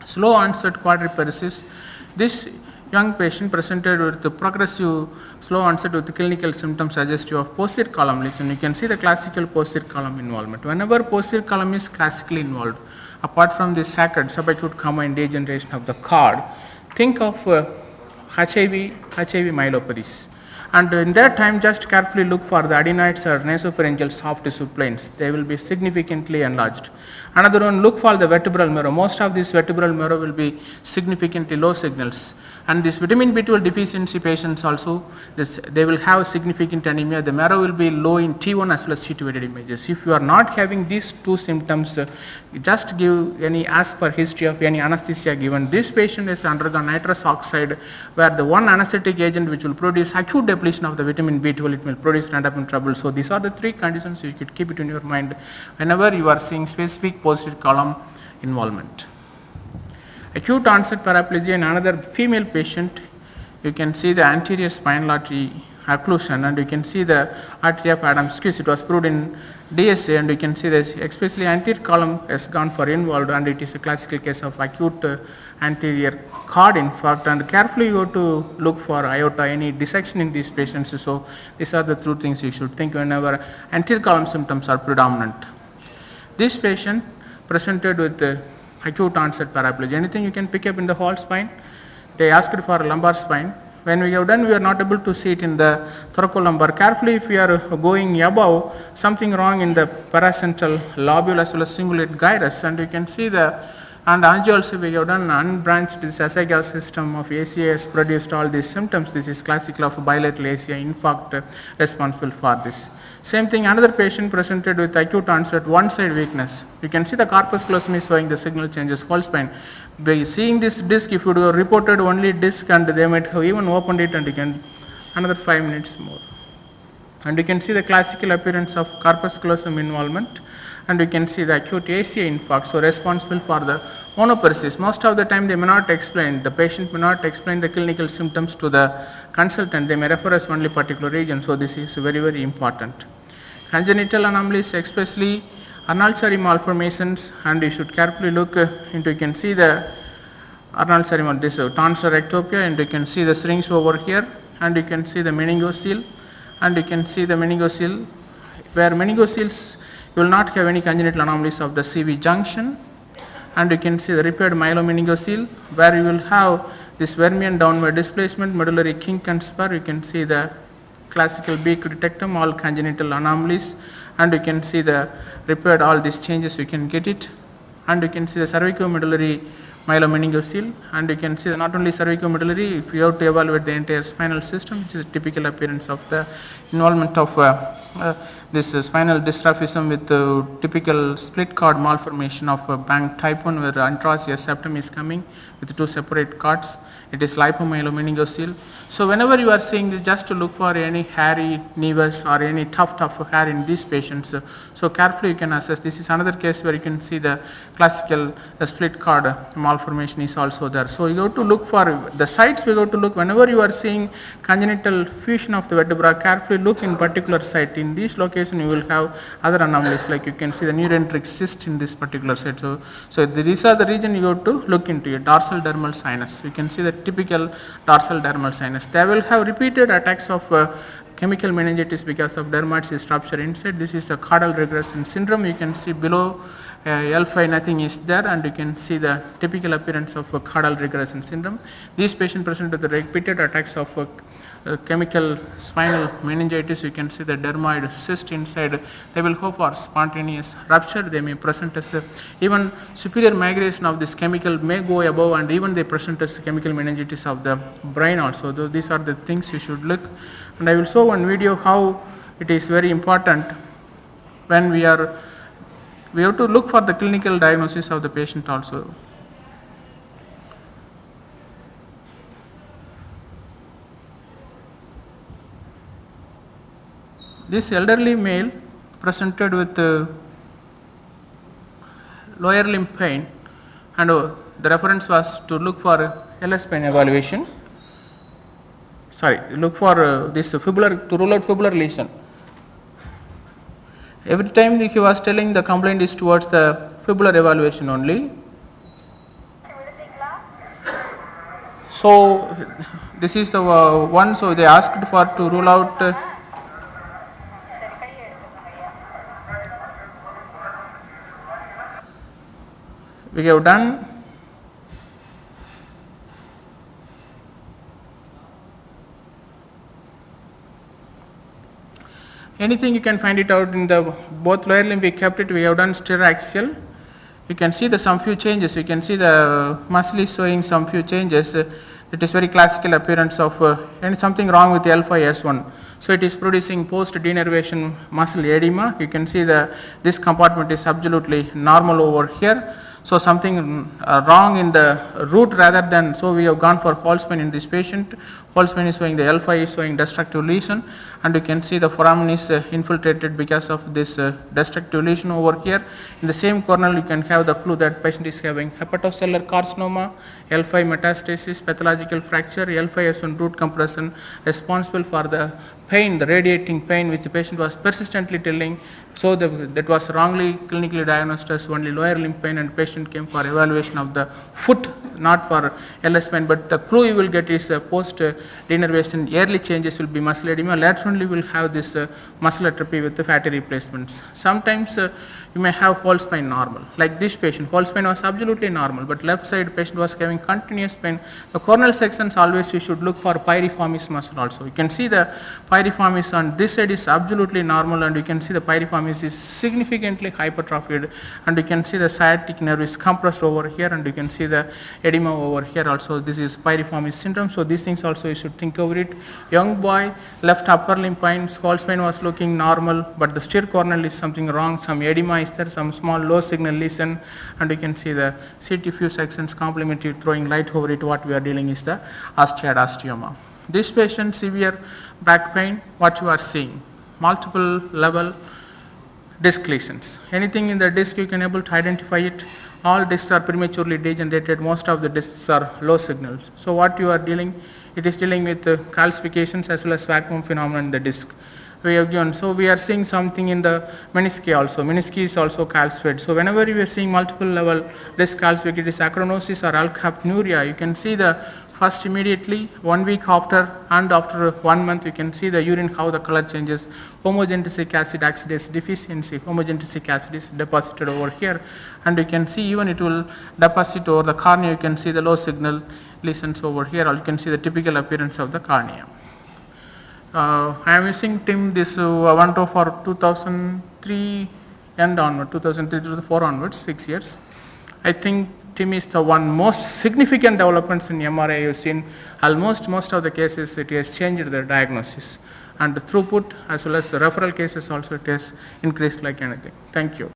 Slow onset quadriparesis. This young patient presented with the progressive slow onset with clinical symptoms suggestive of posterior column lesion. You can see the classical posterior column involvement. Whenever posterior column is classically involved, apart from the sacred subacute combined degeneration of the cord, think of HIV myelopathies. And in that time, just carefully look for the adenoids or nasopharyngeal soft tissue planes. They will be significantly enlarged. Another one, look for the vertebral marrow. Most of this vertebral marrow will be significantly low signals. And this vitamin B12 deficiency patients also, they will have significant anemia. The marrow will be low in T1 as well as T2 weighted images. If you are not having these two symptoms, just ask for history of any anesthesia given. This patient has undergone nitrous oxide, where the one anesthetic agent which will produce acute depletion of the vitamin B12, it will produce random trouble. So these are the three conditions you should keep it in your mind whenever you are seeing specific posterior column involvement. Acute onset paraplegia in another female patient, you can see the anterior spinal artery occlusion, and you can see the artery of Adams-Squiz. It was proved in DSA, and you can see this, especially anterior column has gone for involved, and it is a classical case of acute anterior cord infarct. And carefully you have to look for aorta, any dissection in these patients. So these are the two things you should think whenever anterior column symptoms are predominant. This patient presented with acute onset paraplegia. Anything you can pick up in the whole spine? They asked for lumbar spine. When we have done, we are not able to see it in the thoracolumbar. Carefully, if we are going above, something wrong in the paracentral lobule as well as cingulate gyrus, and you can see and also we have done unbranched this esophageal system of ACI has produced all these symptoms. This is classical of bilateral ACI infarct responsible for this. Same thing, another patient presented with acute onset one side weakness. You can see the corpus callosum is showing the signal changes whole spine. By seeing this disc, if you would have reported only disc, and they might have even opened it, and you can another 5 minutes more. And you can see the classical appearance of corpus callosum involvement, and you can see the acute ACI infarct, so responsible for the monoparesis. Most of the time they may not explain, the patient may not explain the clinical symptoms to the consultant, they may refer us only particular region, so this is very, very important. Congenital anomalies, especially Arnold-Chiari malformations, and you should carefully look into, you can see the Arnold-Chiari, this tonsil ectopia, and you can see the strings over here, and you can see the meningocele, and you can see the meningocele, where meningoceles you will not have any congenital anomalies of the CV junction, and you can see the repaired myelomeningocele, where you will have this Vermean downward displacement, medullary kink and spur. You can see the classical beak retectum, all congenital anomalies, and you can see the repaired all these changes, you can get it, and you can see the cervicomedullary myelomeningocele, and you can see not only cervicomedullary, if you have to evaluate the entire spinal system, which is a typical appearance of the involvement of this spinal dystrophism with typical split cord malformation of bank type 1, where anterosseous septum is coming with two separate cords. It is lipomyelomeningocele. So whenever you are seeing this, just to look for any hairy nevus or any tuft of hair in these patients, so carefully you can assess. This is another case where you can see the classical split cord malformation is also there. So you have to look for the sites, we have to look whenever you are seeing congenital fusion of the vertebra, carefully look in particular site. In this location you will have other anomalies, like you can see the neuroenteric cyst in this particular site. So these are the region you have to look into. A dorsal dermal sinus, you can see the typical dorsal dermal sinus. They will have repeated attacks of chemical meningitis because of dermoid cyst rupture inside. This is a caudal regression syndrome. You can see below L5 nothing is there, and you can see the typical appearance of a caudal regression syndrome. These patients present with the repeated attacks of chemical spinal meningitis. You can see the dermoid cyst inside. They will go for spontaneous rupture. They may present as even superior migration of this chemical may go above, and even they present as chemical meningitis of the brain also. Though these are the things you should look. And I will show one video how it is very important when we have to look for the clinical diagnosis of the patient also. This elderly male presented with lower limb pain, and the reference was to look for LS pain evaluation. Look for this fibular, to rule out fibular lesion. Every time he was telling the complaint is towards the fibular evaluation only. So this is the one, so they asked for to rule out we have done. Anything you can find it out in the both lower limb we kept it, we have done stereoaxial. You can see the some few changes, you can see the muscle is showing some few changes. It is very classical appearance of and something wrong with L5S1. So it is producing post denervation muscle edema. You can see this compartment is absolutely normal over here. So something wrong in the root rather than, so we have gone for false spine in this patient. False spine is showing the L5 is showing destructive lesion, and you can see the foramen is infiltrated because of this destructive lesion over here. In the same corner you can have the clue that patient is having hepatocellular carcinoma, L5 metastasis, pathological fracture, L5S1 root compression responsible for the pain, the radiating pain which the patient was persistently telling. So that was wrongly clinically diagnosed as only lower limb pain, and patient came for evaluation of the foot, not for LS pain. But the clue you will get is post denervation early changes will be muscle edema, laterally will have this muscle atrophy with the fatty replacements. Sometimes you may have whole spine normal, like this patient whole spine was absolutely normal, but left side patient was having continuous pain. The coronal sections always you should look for piriformis muscle also. You can see the piriformis on this side is absolutely normal, and you can see the piriformis is significantly hypertrophied, and you can see the sciatic nerve is compressed over here, and you can see the edema over here also. This is piriformis syndrome. So these things also you should think over it. Young boy, left upper limb pain, whole spine was looking normal, but the steer coronal is something wrong. Some edema is there, some small low signal lesion, and you can see the CT few sections complementary throwing light over it. What we are dealing is the osteoid. This patient severe back pain, what you are seeing, multiple level disc lesions. Anything in the disc you can able to identify it. All discs are prematurely degenerated, most of the discs are low signals. So what you are dealing, it is dealing with calcifications as well as vacuum phenomenon in the disc. We have given, so we are seeing something in the menisci also. Menisci is also calcified. So whenever you are seeing multiple level disc calcification, it is acronosis or alkapnuria. You can see the first immediately 1 week after, and after 1 month you can see the urine how the color changes. Homogentic acid oxidase deficiency, homogentic acid is deposited over here, and you can see even it will deposit over the cornea. You can see the low signal lesions over here, or you can see the typical appearance of the cornea. I am using TIM this one for 2003 and onward, 2003 to 2004 onwards, 6 years. I think TIM is the one most significant developments in MRI you have seen. Almost most of the cases it has changed the diagnosis, and the throughput as well as the referral cases also it has increased like anything. Thank you.